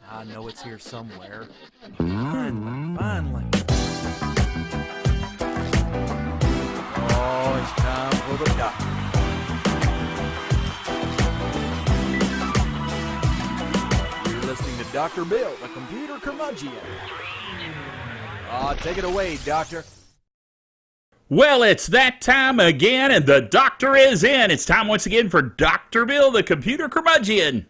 I know it's here somewhere. Finally. Oh, it's time for the doctor. You're listening to Dr. Bill, the computer curmudgeon. Take it away, Doctor. Well, it's that time again, and the doctor is in. It's time once again for Dr. Bill, the computer curmudgeon.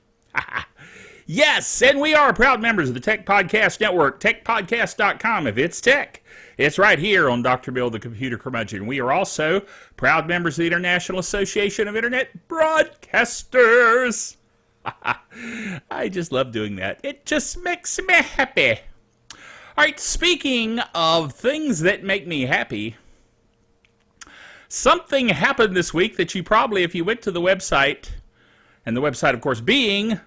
Yes, and we are proud members of the Tech Podcast Network, techpodcast.com. If it's tech, it's right here on Dr. Bill, the computer curmudgeon. We are also proud members of the International Association of Internet Broadcasters. I just love doing that. It just makes me happy. All right, speaking of things that make me happy, something happened this week that you probably, if you went to the website, and the website, of course, being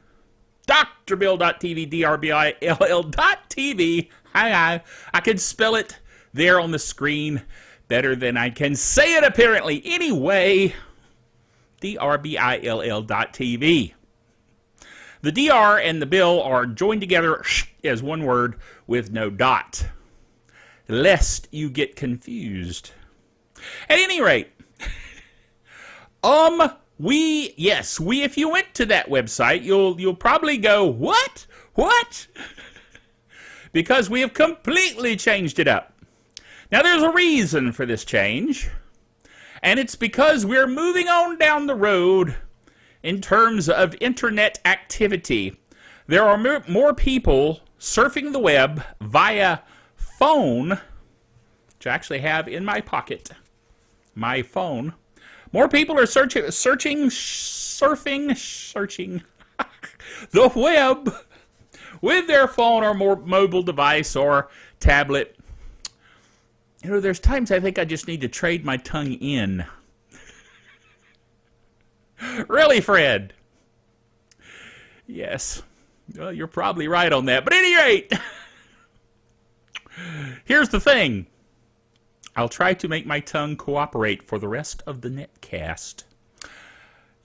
drbill.tv, drbill.tv. I could spell it there on the screen better than I can say it, apparently. Anyway, drbill.tv. The DR and the bill are joined together as one word with no dot, lest you get confused. At any rate, if you went to that website, you'll probably go, what? Because we have completely changed it up. Now, there's a reason for this change, and it's because we're moving on down the road in terms of internet activity. There are more people surfing the web via phone, which I actually have in my pocket, my phone. More people are surfing the web with their phone or more mobile device or tablet. You know, there's times I think I just need to trade my tongue in. Really, Fred? Yes. Well, you're probably right on that. But at any rate, here's the thing. I'll try to make my tongue cooperate for the rest of the netcast.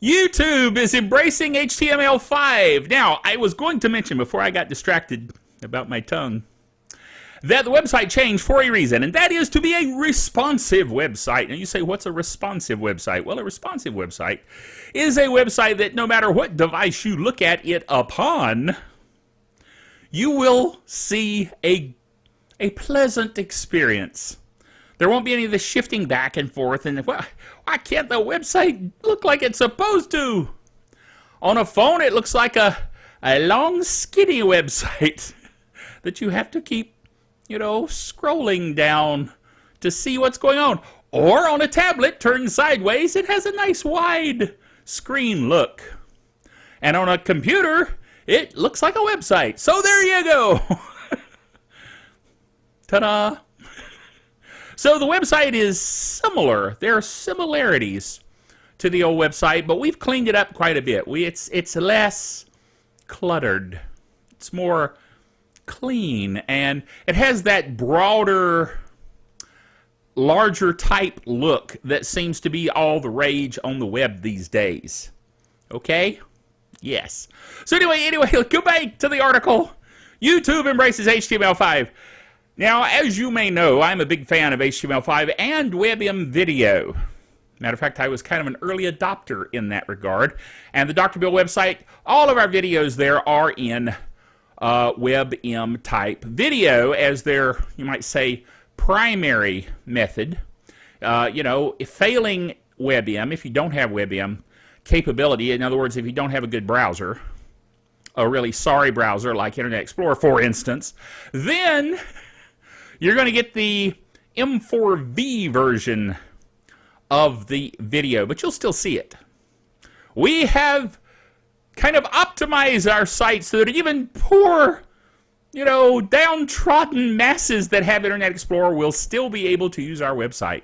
YouTube is embracing HTML5. Now, I was going to mention before I got distracted about my tongue that the website changed for a reason, and that is to be a responsive website. And you say, what's a responsive website? Well, a responsive website is a website that no matter what device you look at it upon, you will see a pleasant experience. There won't be any of the shifting back and forth, and why can't the website look like it's supposed to? On a phone, it looks like a long, skinny website that you have to keep, scrolling down to see what's going on. Or on a tablet, turned sideways, it has a nice wide screen look. And on a computer, it looks like a website. So there you go. Ta-da. So the website is similar. There are similarities to the old website, but we've cleaned it up quite a bit. It's less cluttered. It's more clean, and it has that broader, larger type look that seems to be all the rage on the web these days. Okay? Yes. So anyway, go back to the article. YouTube embraces HTML5. Now, as you may know, I'm a big fan of HTML5 and WebM video. Matter of fact, I was kind of an early adopter in that regard. And the Dr. Bill website, all of our videos there are in WebM type video as their, you might say, primary method. If failing WebM, if you don't have WebM capability, in other words, if you don't have a good browser, a really sorry browser like Internet Explorer, for instance, then you're going to get the M4V version of the video, but you'll still see it. We have kind of optimized our site so that even poor, downtrodden masses that have Internet Explorer will still be able to use our website.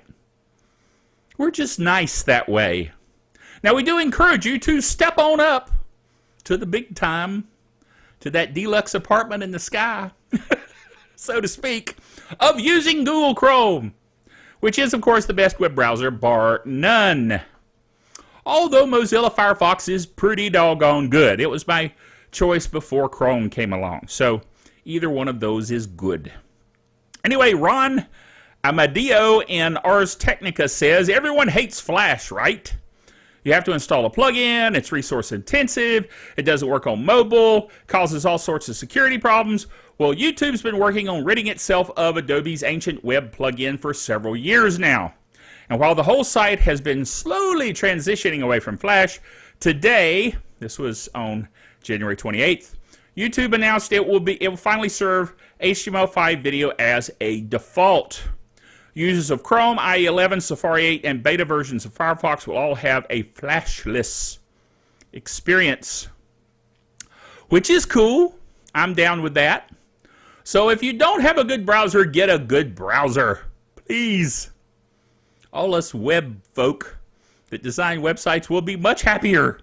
We're just nice that way. Now, we do encourage you to step on up to the big time, to that deluxe apartment in the sky, so to speak, of using Google Chrome, which is, of course, the best web browser, bar none. Although Mozilla Firefox is pretty doggone good. It was my choice before Chrome came along. So either one of those is good. Anyway, Ron Amadeo in Ars Technica says, everyone hates Flash, right? You have to install a plugin, it's resource intensive, it doesn't work on mobile, causes all sorts of security problems. Well, YouTube's been working on ridding itself of Adobe's ancient web plugin for several years now. And while the whole site has been slowly transitioning away from Flash, today, this was on January 28th, YouTube announced it will finally serve HTML5 video as a default. Users of Chrome, IE 11, Safari 8, and beta versions of Firefox will all have a flashless experience, which is cool. I'm down with that. So if you don't have a good browser, get a good browser, please. All us web folk that design websites will be much happier.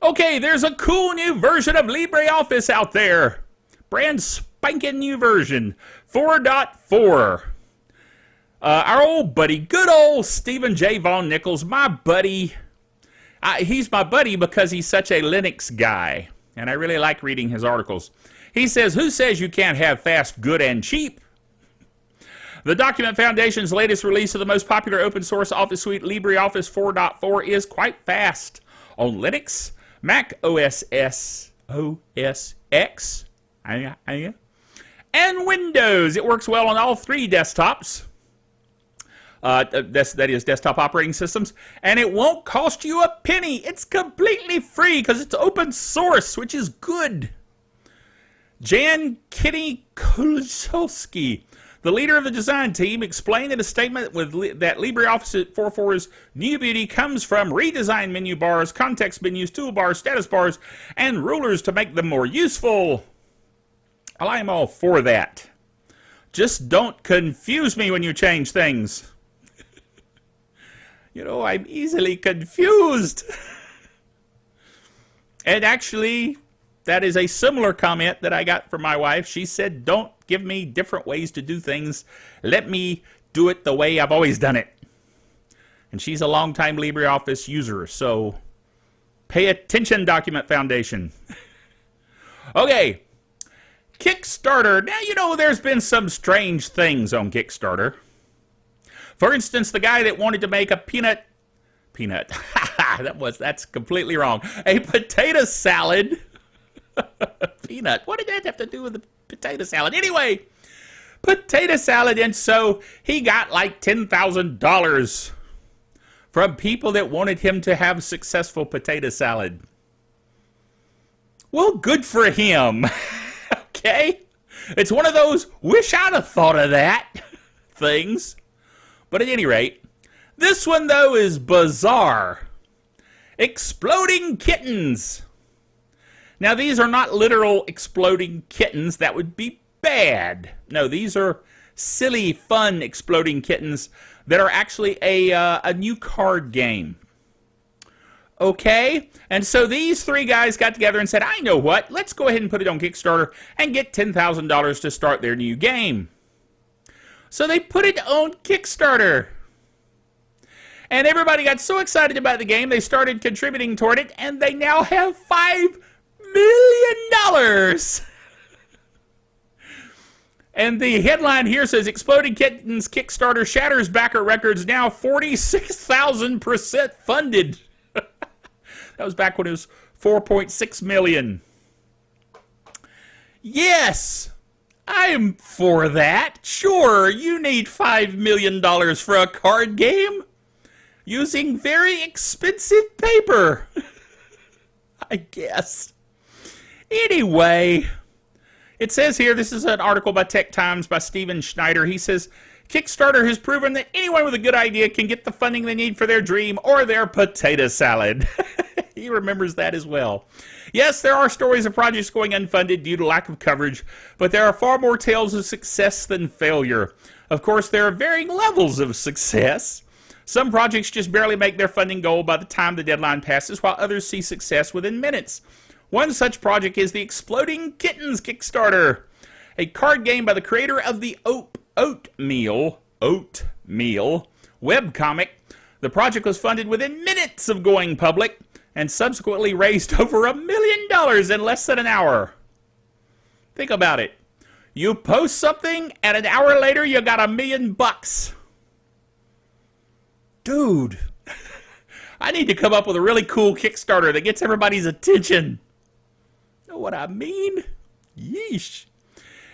Okay, there's a cool new version of LibreOffice out there. Brand spanking new version, 4.4. Our old buddy, good old Stephen J. Von Nichols, my buddy. He's my buddy because he's such a Linux guy, and I really like reading his articles. He says, who says you can't have fast, good, and cheap? The Document Foundation's latest release of the most popular open source Office suite, LibreOffice 4.4, is quite fast on Linux, Mac OS X, and Windows. It works well on all three desktops. That is desktop operating systems, and it won't cost you a penny. It's completely free because it's open source, which is good. Jan Kitty Kulsolski, the leader of the design team, explained in a statement that LibreOffice 4.4's new beauty comes from redesigned menu bars, context menus, toolbars, status bars, and rulers to make them more useful. Well, I'm all for that. Just don't confuse me when you change things. You know, I'm easily confused. And actually, that is a similar comment that I got from my wife. She said, don't give me different ways to do things. Let me do it the way I've always done it. And she's a longtime LibreOffice user, so pay attention, Document Foundation. Okay, Kickstarter. Now, you know, there's been some strange things on Kickstarter. For instance, the guy that wanted to make a peanut, that's completely wrong. A potato salad. Peanut. What did that have to do with the potato salad? Anyway, potato salad, and so he got like $10,000 from people that wanted him to have successful potato salad. Well, good for him. Okay? It's one of those wish I'd have thought of that things. But at any rate, this one, though, is bizarre. Exploding kittens. Now, these are not literal exploding kittens. That would be bad. No, these are silly, fun exploding kittens that are actually a new card game. Okay? And so these three guys got together and said, I know what, let's go ahead and put it on Kickstarter and get $10,000 to start their new game. So they put it on Kickstarter. And everybody got so excited about the game, they started contributing toward it, and they now have $5 million. And the headline here says, Exploding Kittens Kickstarter shatters backer records, now 46,000% funded. That was back when it was 4.6 million. Yes, I'm for that. Sure, you need $5 million for a card game using very expensive paper. I guess. Anyway, it says here, this is an article by Tech Times by Steven Schneider. He says, Kickstarter has proven that anyone with a good idea can get the funding they need for their dream or their potato salad. He remembers that as well. Yes, there are stories of projects going unfunded due to lack of coverage, but there are far more tales of success than failure. Of course, there are varying levels of success. Some projects just barely make their funding goal by the time the deadline passes, while others see success within minutes. One such project is the Exploding Kittens Kickstarter, a card game by the creator of the Oatmeal webcomic, The project was funded within minutes of going public and subsequently raised over $1 million in less than an hour. Think about it. You post something, and an hour later, you got $1 million. Dude, I need to come up with a really cool Kickstarter that gets everybody's attention. Know what I mean? Yeesh.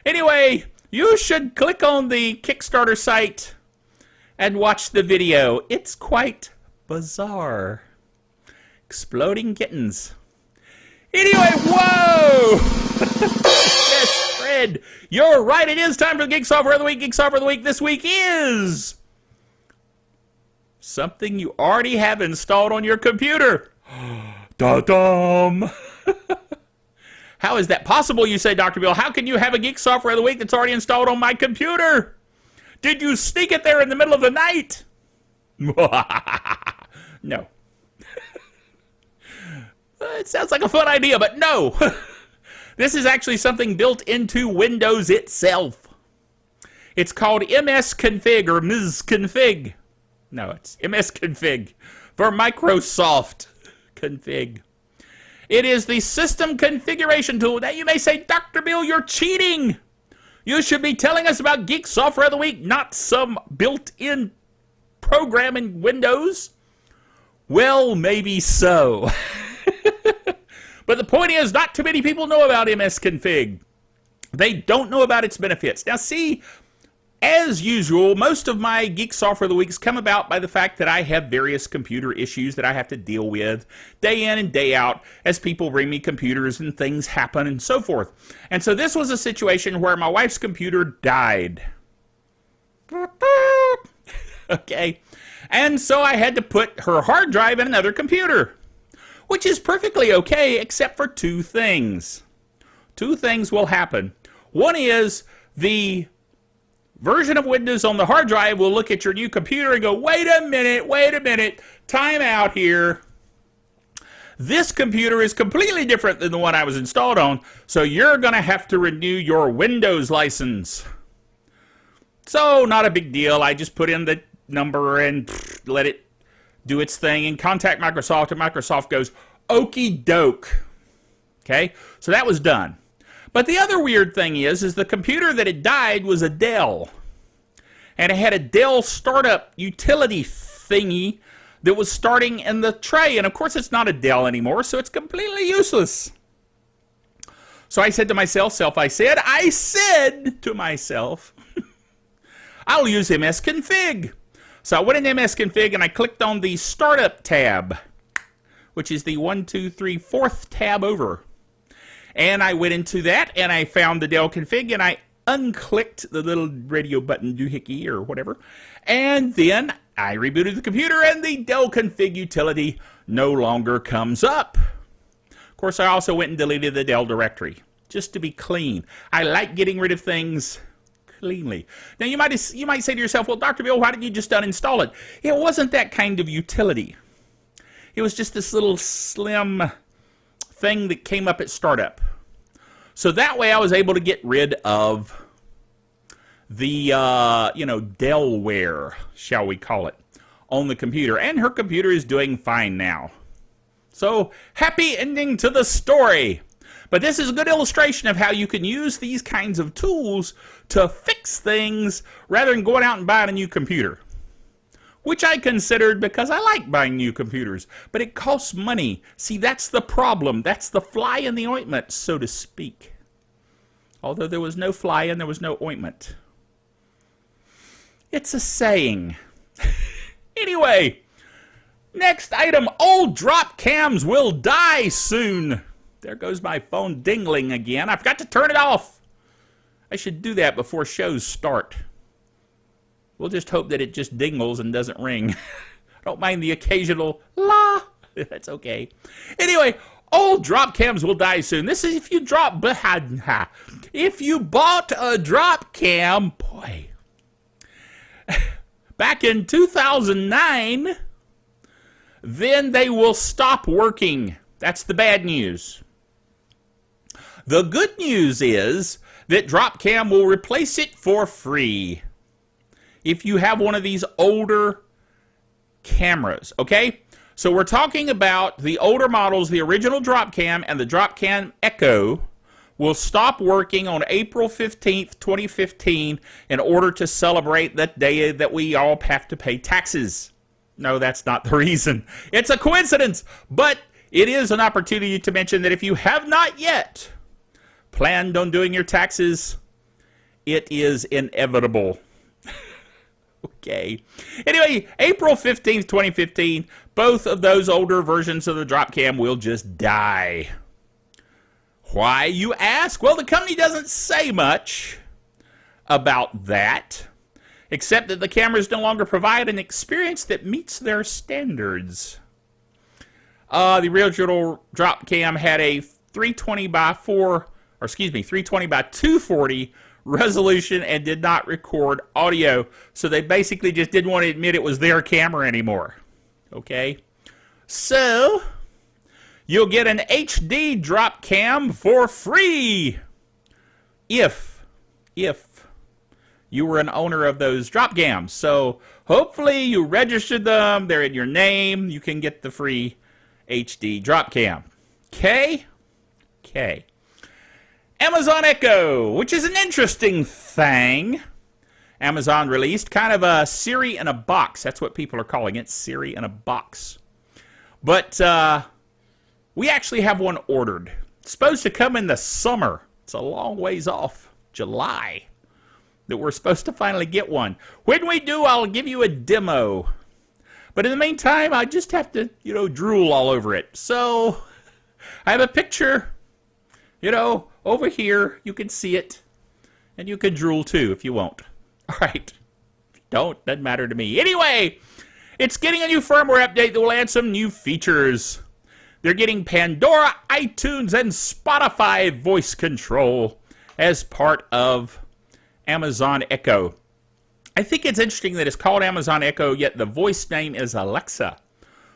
Anyway, you should click on the Kickstarter site and watch the video. It's quite bizarre. Exploding kittens. Anyway, whoa! Yes, Fred, you're right. It is time for the Geek Software of the Week. Geek Software of the Week this week is something you already have installed on your computer. Da-dum! How is that possible, you say, Dr. Bill? How can you have a Geek Software of the Week that's already installed on my computer? Did you sneak it there in the middle of the night? No. It sounds like a fun idea, but no. This is actually something built into Windows itself. It's called MSConfig or MSConfig. No, it's MSConfig for Microsoft Config. It is the system configuration tool. Now you may say, Dr. Bill, you're cheating. You should be telling us about Geek Software of the Week, not some built-in program in Windows. Well, maybe so. But the point is, not too many people know about MSConfig. They don't know about its benefits. Now see, as usual, most of my Geek Software of the Weeks come about by the fact that I have various computer issues that I have to deal with day in and day out as people bring me computers and things happen and so forth. And so this was a situation where my wife's computer died. Okay. And so I had to put her hard drive in another computer, which is perfectly okay except for two things. Two things will happen. One is the version of Windows on the hard drive will look at your new computer and go, wait a minute, time out here. This computer is completely different than the one I was installed on, so you're going to have to renew your Windows license. So, not a big deal. I just put in the number and let it do its thing and contact Microsoft, and Microsoft goes, okie doke. Okay, so that was done. But the other weird thing is the computer that had died was a Dell. And it had a Dell startup utility thingy that was starting in the tray. And of course it's not a Dell anymore, so it's completely useless. So I said to myself, I'll use MSConfig. So I went in MSConfig and I clicked on the startup tab, which is the 4th tab over. And I went into that, and I found the Dell config, and I unclicked the little radio button doohickey or whatever. And then I rebooted the computer, and the Dell config utility no longer comes up. Of course, I also went and deleted the Dell directory, just to be clean. I like getting rid of things cleanly. Now, you might say to yourself, well, Dr. Bill, why didn't you just uninstall it? It wasn't that kind of utility. It was just this little slim thing that came up at startup. So that way I was able to get rid of the, Dellware, shall we call it, on the computer. And her computer is doing fine now. So, happy ending to the story. But this is a good illustration of how you can use these kinds of tools to fix things rather than going out and buying a new computer. Which I considered because I like buying new computers, but it costs money. See, that's the problem. That's the fly in the ointment, so to speak. Although there was no fly and there was no ointment. It's a saying. Anyway, next item, old Dropcams will die soon. There goes my phone dingling again. I forgot to turn it off. I should do that before shows start. We'll just hope that it just dingles and doesn't ring. I don't mind the occasional la. That's okay. Anyway, old Dropcams will die soon. This is if you bought a Dropcam, boy, back in 2009, then they will stop working. That's the bad news. The good news is that Dropcam will replace it for free. If you have one of these older cameras, okay? So we're talking about the older models, the original Dropcam and the Dropcam Echo will stop working on April 15th, 2015 in order to celebrate that day that we all have to pay taxes. No, that's not the reason. It's a coincidence, but it is an opportunity to mention that if you have not yet planned on doing your taxes, it is inevitable. Okay. Anyway, April 15th, 2015, both of those older versions of the Dropcam will just die. Why, you ask? Well, the company doesn't say much about that, except that the cameras no longer provide an experience that meets their standards. The original Dropcam had a 320 by 240 resolution and did not record audio. So they basically just didn't want to admit it was their camera anymore. Okay? So, you'll get an HD Dropcam for free if you were an owner of those Dropcams. So, hopefully you registered them, they're in your name, you can get the free HD Dropcam. Okay? Okay. Amazon Echo, which is an interesting thing. Amazon released kind of a Siri in a box. That's what people are calling it, Siri in a box. But we actually have one ordered. It's supposed to come in the summer. It's a long ways off, July, that we're supposed to finally get one. When we do, I'll give you a demo. But in the meantime, I just have to, drool all over it. So I have a picture, over here. You can see it. And you can drool too if you won't. All right. If you don't, doesn't matter to me. Anyway, it's getting a new firmware update that will add some new features. They're getting Pandora, iTunes, and Spotify voice control as part of Amazon Echo. I think it's interesting that it's called Amazon Echo, yet the voice name is Alexa.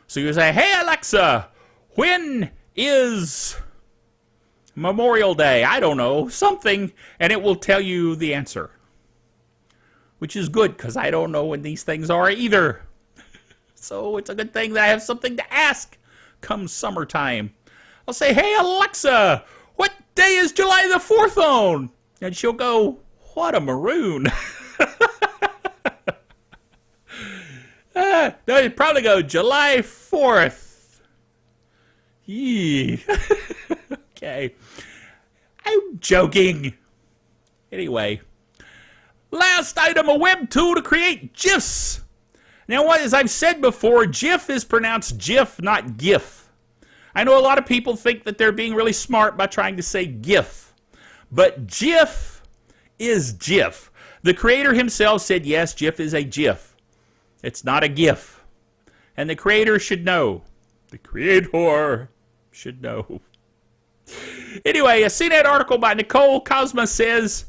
So you say, hey Alexa, when is Memorial Day? I don't know, something, and it will tell you the answer. Which is good, because I don't know when these things are either. So it's a good thing that I have something to ask come summertime. I'll say, hey Alexa, what day is July the 4th on? And she'll go, what a maroon. They'd probably go, July 4th. Yee. Okay. I'm joking. Anyway. Last item, a web tool to create GIFs. Now, as I've said before, GIF is pronounced GIF, not GIF. I know a lot of people think that they're being really smart by trying to say GIF. But GIF is GIF. The creator himself said, yes, GIF is a GIF. It's not a GIF. And the creator should know. The creator should know. Anyway, a CNET article by Nicole Cosma says,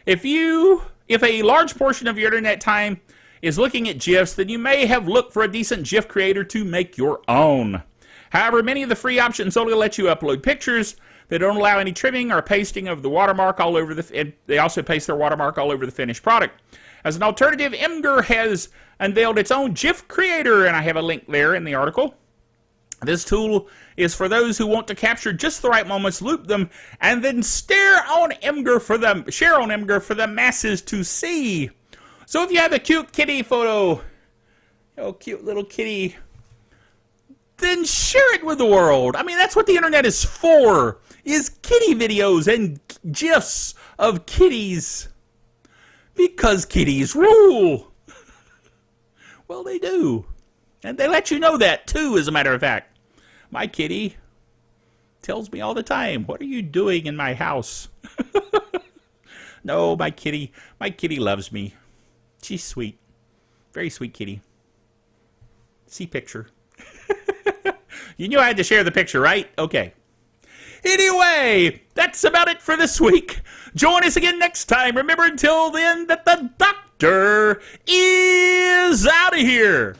if a large portion of your internet time is looking at GIFs, then you may have looked for a decent GIF creator to make your own. However, many of the free options only let you upload pictures. They don't allow any trimming or pasting of the watermark all over and they also paste their watermark all over the finished product. As an alternative, Imgur has unveiled its own GIF creator, and I have a link there in the article. This tool is for those who want to capture just the right moments, loop them, and then share on Imgur for the masses to see. So if you have a cute kitty photo, cute little kitty, then share it with the world. I mean, that's what the internet is for, is kitty videos and GIFs of kitties. Because kitties rule. Well, they do. And they let you know that, too, as a matter of fact. My kitty tells me all the time, what are you doing in my house? No, my kitty loves me. She's sweet. Very sweet kitty. See picture. You knew I had to share the picture, right? Okay. Anyway, that's about it for this week. Join us again next time. Remember, until then, that the doctor is out of here.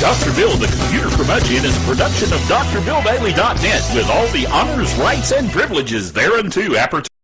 Dr. Bill, the Computer Curmudgeon, is a production of drbilldaily.net with all the honors, rights, and privileges thereunto appertaining.